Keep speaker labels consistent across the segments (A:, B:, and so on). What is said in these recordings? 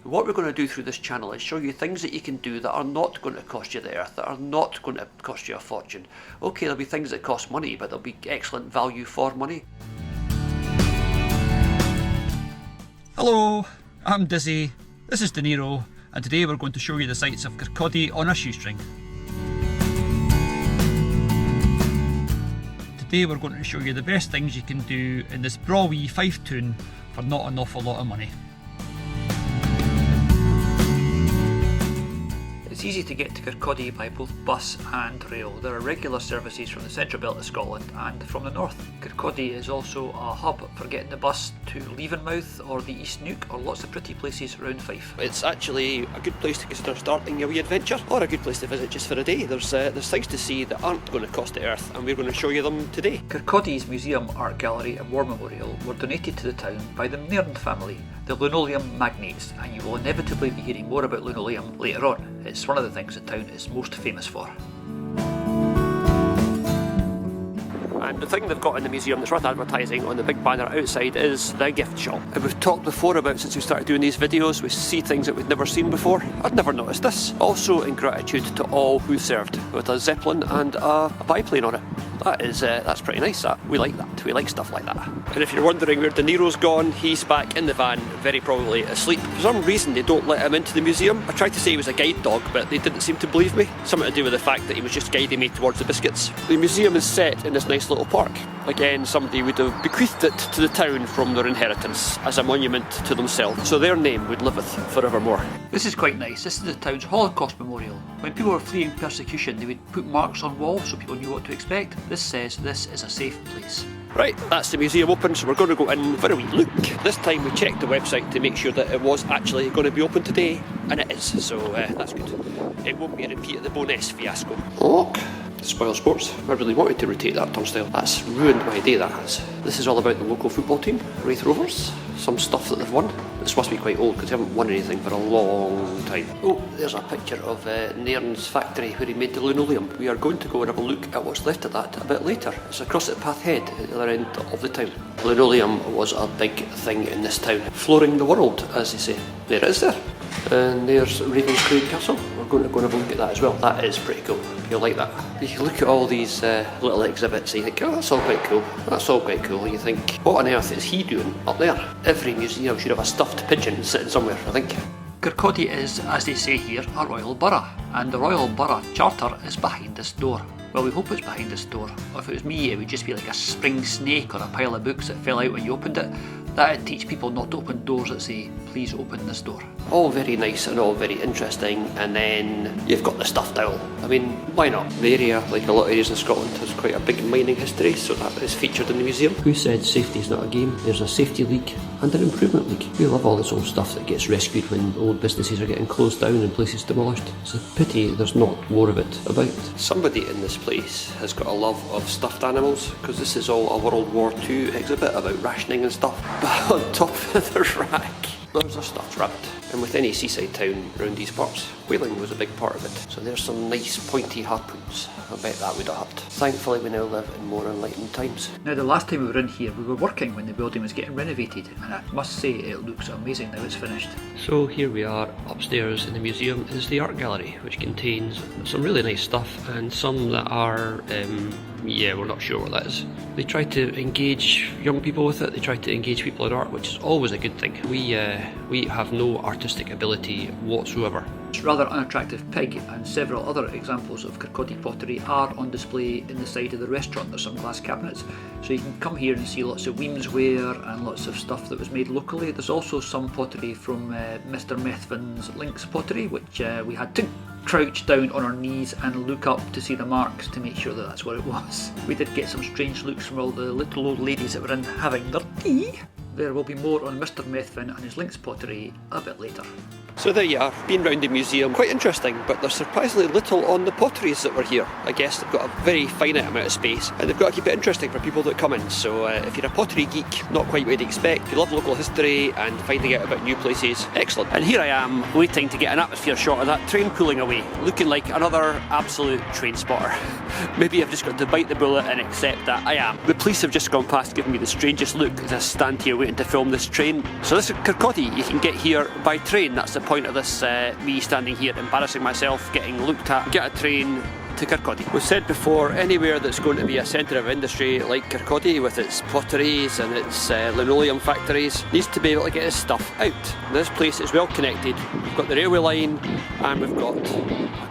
A: What we're going to do through this channel is show you things that you can do that are not going to cost you the earth, that are not going to cost you a fortune. Okay, there'll be things that cost money, but there'll be excellent value for money.
B: Hello, I'm Dizzy, this is DeNiro, and today we're going to show you the sights of Kirkcaldy on a shoestring. Today we're going to show you the best things you can do in this WWII Fife town for not an awful lot of money.
A: It's easy to get to Kirkcaldy by both bus and rail. There are regular services from the central belt of Scotland and from the north. Kirkcaldy is also a hub for getting the bus to Levenmouth or the East Neuk or lots of pretty places around Fife. It's actually a good place to consider starting a wee adventure, or a good place to visit just for a day. There's things to see that aren't going to cost the earth, and we're going to show you them today. Kirkcaldy's museum, art gallery and war memorial were donated to the town by the McGreyhound family, the linoleum magnates, and you will inevitably be hearing more about linoleum later on. It's one of the things the town is most famous for. And the thing they've got in the museum that's worth advertising on the big banner outside is the gift shop. And we've talked before about, since we started doing these videos, we see things that we've never seen before. I'd never noticed this. Also in gratitude to all who served, with a zeppelin and a biplane on it. That's pretty nice. We like that. We like stuff like that. And if you're wondering where DeNiro's gone, he's back in the van, very probably asleep. For some reason they don't let him into the museum. I tried to say he was a guide dog, but they didn't seem to believe me. Something to do with the fact that he was just guiding me towards the biscuits. The museum is set in this nice little park. Again, somebody would have bequeathed it to the town from their inheritance as a monument to themselves, so their name would liveth forevermore. This is quite nice. This is the town's Holocaust memorial. When people were fleeing persecution, they would put marks on walls so people knew what to expect. This says this is a safe place. Right, that's the museum open, so we're going to go in for a wee look. This time we checked the website to make sure that it was actually going to be open today, and it is, so that's good. It won't be a repeat of the Bowness fiasco. Look, Spoil Sports. I really wanted to rotate that turnstile. That's ruined my day, that has. This is all about the local football team, Raith Rovers. Some stuff that they've won. This must be quite old because they haven't won anything for a long time. Oh, there's a picture of Nairn's factory where he made the linoleum. We are going to go and have a look at what's left of that a bit later. It's across at Path Head at the other end of the town. Linoleum was a big thing in this town. Flooring the world, as they say. There it is there. And there's Ravenscraig Castle. We're going to go and have a look at that as well. That is pretty cool. You'll like that. You can look at all these little exhibits and you think, oh, that's all quite cool. That's all quite cool. And you think, what on earth is he doing up there? Every museum should have a stuffed pigeon sitting somewhere, I think. Kirkcaldy is, as they say here, a royal borough. And the royal borough charter is behind this door. Well, we hope it's behind this door. Or if it was me, it would just be like a spring snake or a pile of books that fell out when you opened it. That would teach people not to open doors that say, please open this door. All very nice and all very interesting, and then you've got the stuffed owl. I mean, why not? The area, like a lot of areas in Scotland, has quite a big mining history, so that is featured in the museum. Who said safety's not a game? There's a safety league and an improvement league. We love all this old stuff that gets rescued when old businesses are getting closed down and places demolished. It's a pity there's not more of it about. Somebody in this place has got a love of stuffed animals, because this is all a World War II exhibit about rationing and stuff. But on top of the rack, there's a stuffed rabbit. And with any seaside town around these parts, whaling was a big part of it. So there's some nice pointy harpoons. I bet that would have hurt. Thankfully we now live in more enlightened times. Now, the last time we were in here, we were working when the building was getting renovated, and I must say it looks amazing now it's finished. So here we are. Upstairs in the museum is the art gallery, which contains some really nice stuff and some that are yeah, we're not sure what that is. They try to engage young people with it, they try to engage people in art, which is always a good thing. We have no artistic ability whatsoever. This rather unattractive pig and several other examples of Kirkcaldy pottery are on display in the side of the restaurant. There's some glass cabinets, so you can come here and see lots of Weemsware and lots of stuff that was made locally. There's also some pottery from Mr. Methven's Lynx pottery, which we had to crouch down on our knees and look up to see the marks to make sure that that's what it was. We did get some strange looks from all the little old ladies that were in having their tea. There will be more on Mr. Methven and his Lynx pottery a bit later. So there you are, been round the museum, quite interesting, but there's surprisingly little on the potteries that were here. I guess they've got a very finite amount of space and they've got to keep it interesting for people that come in. So if you're a pottery geek, not quite what you'd expect. If you love local history and finding out about new places, excellent. And here I am, waiting to get an atmosphere shot of that train pulling away, looking like another absolute train spotter. Maybe I've just got to bite the bullet and accept that I am. The police have just gone past giving me the strangest look as I stand here waiting to film this train. So this is Kirkcaldy. You can get here by train. That's the point of this, me standing here embarrassing myself, getting looked at. Get a train to Kirkcaldy. We've said before, anywhere that's going to be a centre of industry like Kirkcaldy with its potteries and its linoleum factories needs to be able to get its stuff out. This place is well connected. We've got the railway line and we've got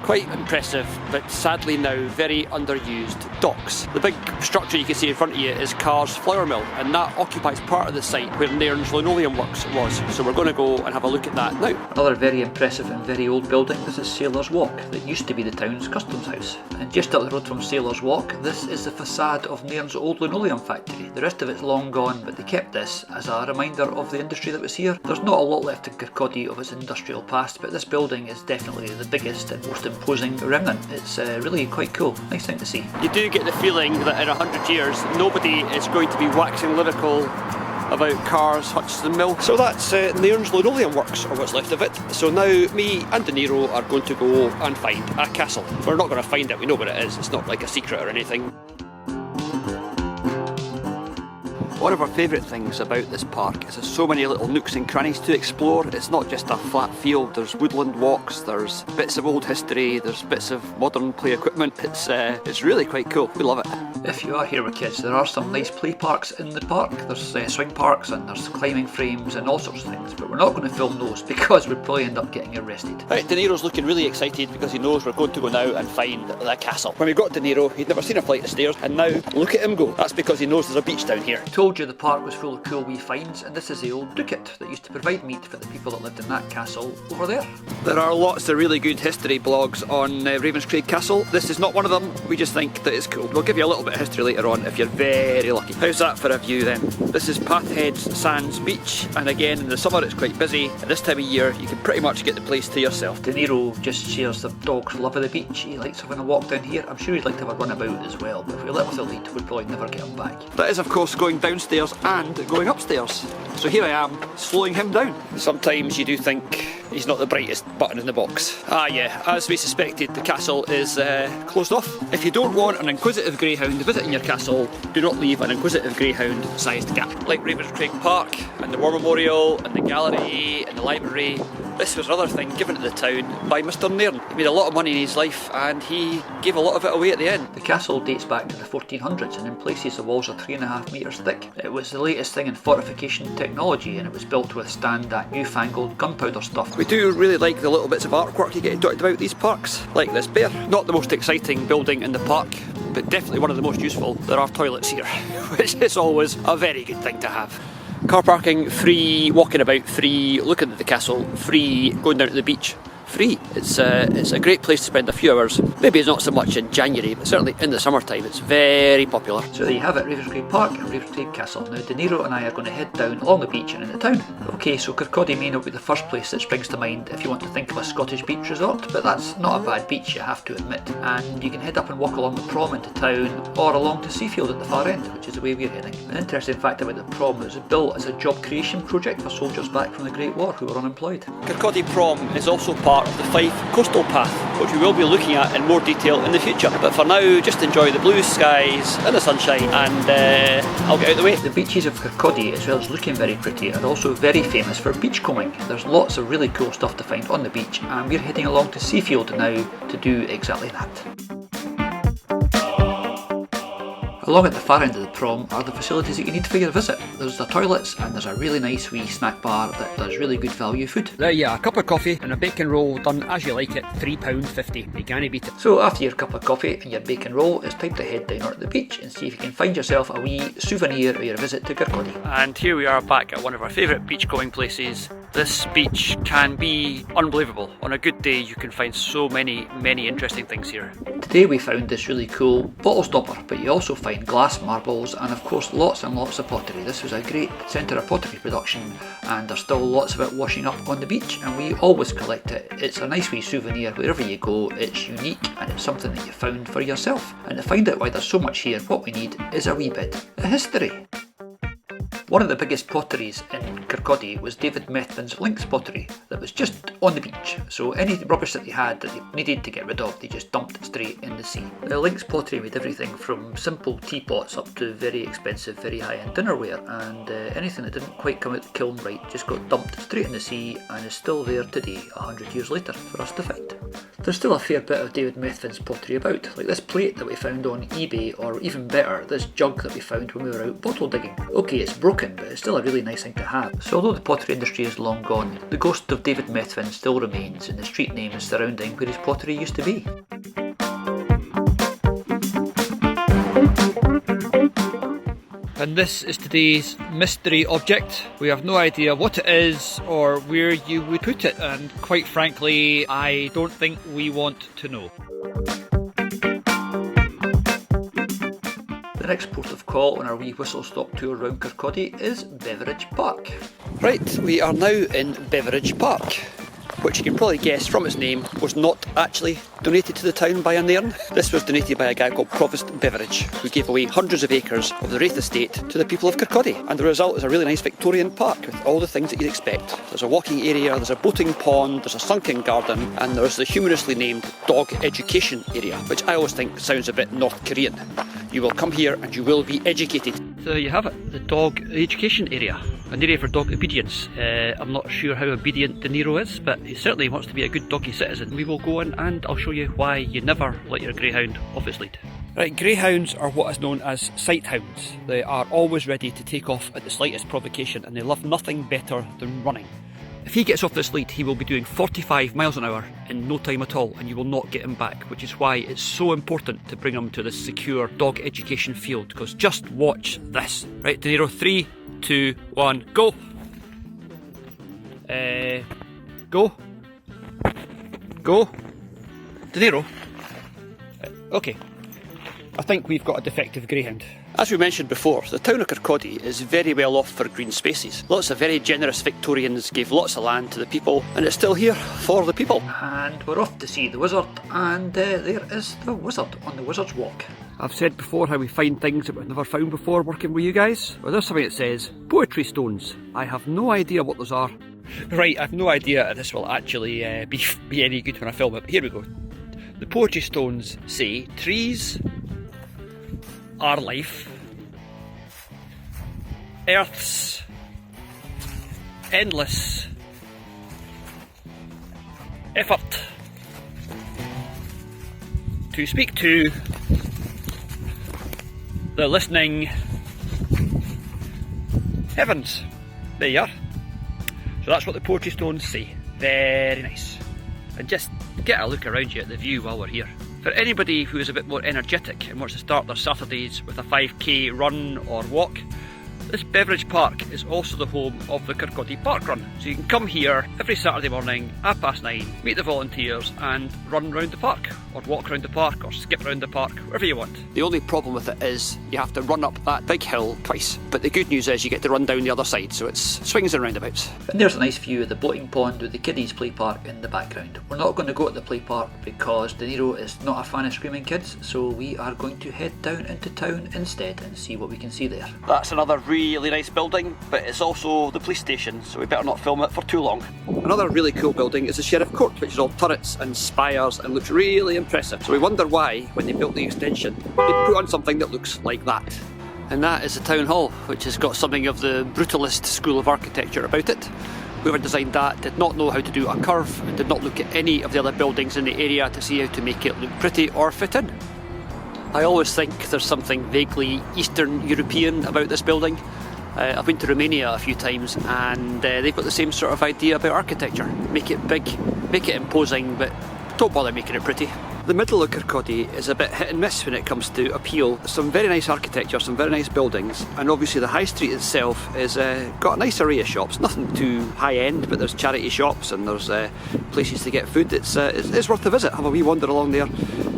A: quite impressive but sadly now very underused docks. The big structure you can see in front of you is Carr's flour mill, and that occupies part of the site where Nairn's linoleum works was. So we're going to go and have a look at that now. Another very impressive and very old building. This is Sailor's Walk that used to be the town's customs house. And just up the road from Sailor's Walk, this is the facade of Nairn's old linoleum factory. The rest of it's long gone, but they kept this as a reminder of the industry that was here. There's not a lot left in Kirkcaldy of its industrial past, but this building is definitely the biggest and most imposing remnant. It's really quite cool. Nice thing to see. You do get the feeling that in 100 years nobody is going to be waxing lyrical about Carr's Hutchison Mill. So that's Nairn's linoleum works, or what's left of it. So now me and DeNiro are going to go and find a castle. We're not going to find it, we know what it is. It's not like a secret or anything. One of our favourite things about this park is there's so many little nooks and crannies to explore. It's not just a flat field, there's woodland walks, there's bits of old history, there's bits of modern play equipment. It's really quite cool, we love it. If you are here with kids, there are some nice play parks in the park. There's swing parks and there's climbing frames and all sorts of things, but we're not going to film those because we'd probably end up getting arrested. Right, DeNiro's looking really excited because he knows we're going to go now and find the castle. When we got DeNiro, he'd never seen a flight of stairs, and now look at him go. That's because he knows there's a beach down here. Told you the park was full of cool wee finds, and this is the old ducat that used to provide meat for the people that lived in that castle over there. There are lots of really good history blogs on Ravenscraig Castle. This is not one of them, we just think that it's cool. We'll give you a little bit of history later on if you're very lucky. How's that for a view then? This is Pathhead's Sands Beach, and again in the summer it's quite busy, and this time of year you can pretty much get the place to yourself. DeNiro just shares the dog's love of the beach. He likes having a walk down here. I'm sure he'd like to have a run about as well, but if we let with the lead we'd probably never get him back. That is of course going downstairs and going upstairs. So here I am, slowing him down. Sometimes you do think he's not the brightest button in the box. Ah yeah, as we suspected, the castle is closed off. If you don't want an inquisitive greyhound visiting your castle, do not leave an inquisitive greyhound sized gap. Like Ravenscraig Park and the War Memorial and the gallery and the library, this was another thing given to the town by Mr Nairn. He made a lot of money in his life and he gave a lot of it away at the end. The castle dates back to the 1400s, and in places the walls are 3.5 metres thick. It was the latest thing in fortification technology, and it was built to withstand that newfangled gunpowder stuff. We do really like the little bits of artwork you get talked about these parks, like this bear. Not the most exciting building in the park, but definitely one of the most useful. There are toilets here, which is always a very good thing to have. Car parking free, walking about free, looking at the castle free, going down to the beach free. It's a great place to spend a few hours. Maybe it's not so much in January, but certainly in the summertime it's very popular. So there you have it, Ravenscraig Park and Ravenscraig Castle. Now DeNiro and I are going to head down along the beach and into town. Okay, so Kirkcaldy may not be the first place that springs to mind if you want to think of a Scottish beach resort, but that's not a bad beach, you have to admit. And you can head up and walk along the prom into town, or along to Seafield at the far end, which is the way we're heading. An interesting fact about the prom is it was built as a job creation project for soldiers back from the Great War who were unemployed. Kirkcaldy Prom is also part of the Fife coastal path, which we will be looking at in more detail in the future. But for now, just enjoy the blue skies and the sunshine, and I'll get out of the way. The beaches of Kirkcaldy, as well as looking very pretty, are also very famous for beachcombing. There's lots of really cool stuff to find on the beach, and we're heading along to Seafield now to do exactly that. Along at the far end of the prom are the facilities that you need for your visit. There's the toilets, and there's a really nice wee snack bar that does really good value food. There you are, a cup of coffee and a bacon roll done as you like it, £3.50. You can't beat it. So after your cup of coffee and your bacon roll, it's time to head down onto the beach and see if you can find yourself a wee souvenir of your visit to Kirkcaldy. And here we are back at one of our favourite beachcombing places,
B: This beach can be unbelievable. On a good day you can find so many interesting things here.
A: Today we found this really cool bottle stopper, but you also find glass marbles and of course lots and lots of pottery. This was a great centre of pottery production and there's still lots of it washing up on the beach, and we always collect it. It's a nice wee souvenir wherever you go. It's unique and it's something that you found for yourself. And to find out why there's so much here, what we need is a wee bit of history. One of the biggest potteries in Kirkcaldy was David Methven's Lynx pottery that was just on the beach, so any rubbish that they had that they needed to get rid of, they just dumped it straight in the sea. The Lynx pottery made everything from simple teapots up to very expensive, very high-end dinnerware, and anything that didn't quite come out the kiln right just got dumped straight in the sea and is still there today, 100 years later, for us to find. There's still a fair bit of David Methven's pottery about, like this plate that we found on eBay, or even better, this jug that we found when we were out bottle digging. Okay, it's broken, but it's still a really nice thing to have. So although the pottery industry is long gone, the ghost of David Methven still remains in the street names surrounding where his pottery used to be.
B: And this is today's mystery object. We have no idea what it is or where you would put it, and quite frankly I don't think we want to know.
A: The next port of call on our wee whistle stop tour around Kirkcaldy is Beveridge Park.
B: Right, we are now in Beveridge Park, which you can probably guess from its name was not actually donated to the town by a nairn. This was donated by a guy called Provost Beveridge, who gave away hundreds of acres of the Wraith estate to the people of Kirkcaldy, and the result is a really nice Victorian park with all the things that you'd expect. There's a walking area, there's a boating pond, there's a sunken garden, and there's the humorously named dog education area, which I always think sounds a bit North Korean. You will come here and you will be educated. So there you have it, the dog education area. An area for dog obedience. I'm not sure how obedient DeNiro is, but he certainly wants to be a good doggy citizen. We will go in and I'll show you why you never let your greyhound off its lead. Right, greyhounds are what is known as sight hounds. They are always ready to take off at the slightest provocation, and they love nothing better than running. If he gets off this lead, he will be doing 45 miles an hour in no time at all, and you will not get him back, which is why it's so important to bring him to this secure dog education field, because just watch this. Right, DeNiro, 3, 2, 1, go! Go! Go! DeNiro? Okay. I think we've got a defective greyhound. As we mentioned before, the town of Kirkcaldy is very well off for green spaces. Lots of very generous Victorians gave lots of land to the people, and it's still here for the people. And we're off to see the wizard, and there is the wizard on the Wizard's Walk. I've said before how we find things that we've never found before working with you guys. Well, there's something that says poetry stones. I have no idea what those are. Right, I've no idea if this will actually be any good when I film it. Here we go. The poetry stones say, trees are life, Earth's endless effort to speak to the listening heavens. There you are. So that's what the poetry stones say. Very nice. And just get a look around you at the view while we're here. For anybody who is a bit more energetic and wants to start their Saturdays with a 5k run or walk, this Beveridge Park is also the home of the Kirkcaldy Parkrun. So you can come here every Saturday morning, 9:30, meet the volunteers and run round the park, or walk round the park, or skip round the park, wherever you want. The only problem with it is you have to run up that big hill twice. But the good news is you get to run down the other side, so it's swings and roundabouts. And there's a nice view of the boating pond with the kiddies play park in the background. We're not going to go at the play park because DeNiro is not a fan of screaming kids, so we are going to head down into town instead and see what we can see there. That's another really nice building, but it's also the police station, so we better not film it for too long. Another really cool building is the Sheriff Court, which is all turrets and spires and looks really impressive. So we wonder why, when they built the extension, they put on something that looks like that. And that is the Town Hall, which has got something of the brutalist school of architecture about it. Whoever designed that did not know how to do a curve and did not look at any of the other buildings in the area to see how to make it look pretty or fit in. I always think there's something vaguely Eastern European about this building. I've been to Romania a few times, and they've got the same sort of idea about architecture. Make it big, make it imposing, but don't bother making it pretty.
A: The middle of Kirkcaldy is a bit hit and miss when it comes to appeal. Some very nice architecture, some very nice buildings, and obviously the high street itself is got a nice array of shops. Nothing too high end, but there's charity shops and there's places to get food. It's worth a visit. Have a wee wander along there,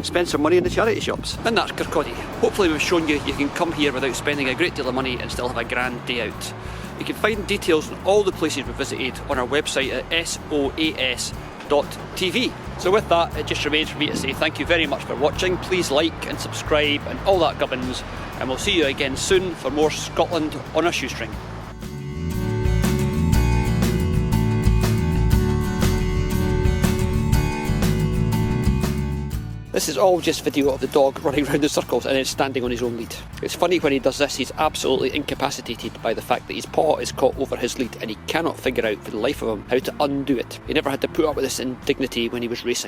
A: spend some money in the charity shops. And that's Kirkcaldy. Hopefully we've shown you can come here without spending a great deal of money and still have a grand day out. You can find details on all the places we've visited on our website at soas.tv. So with that, it just remains for me to say thank you very much for watching. Please like and subscribe and all that gubbins, and we'll see you again soon for more Scotland on a shoestring. This is all just video of the dog running around in circles and then standing on his own lead. It's funny when he does this, he's absolutely incapacitated by the fact that his paw is caught over his lead and he cannot figure out for the life of him how to undo it. He never had to put up with this indignity when he was racing.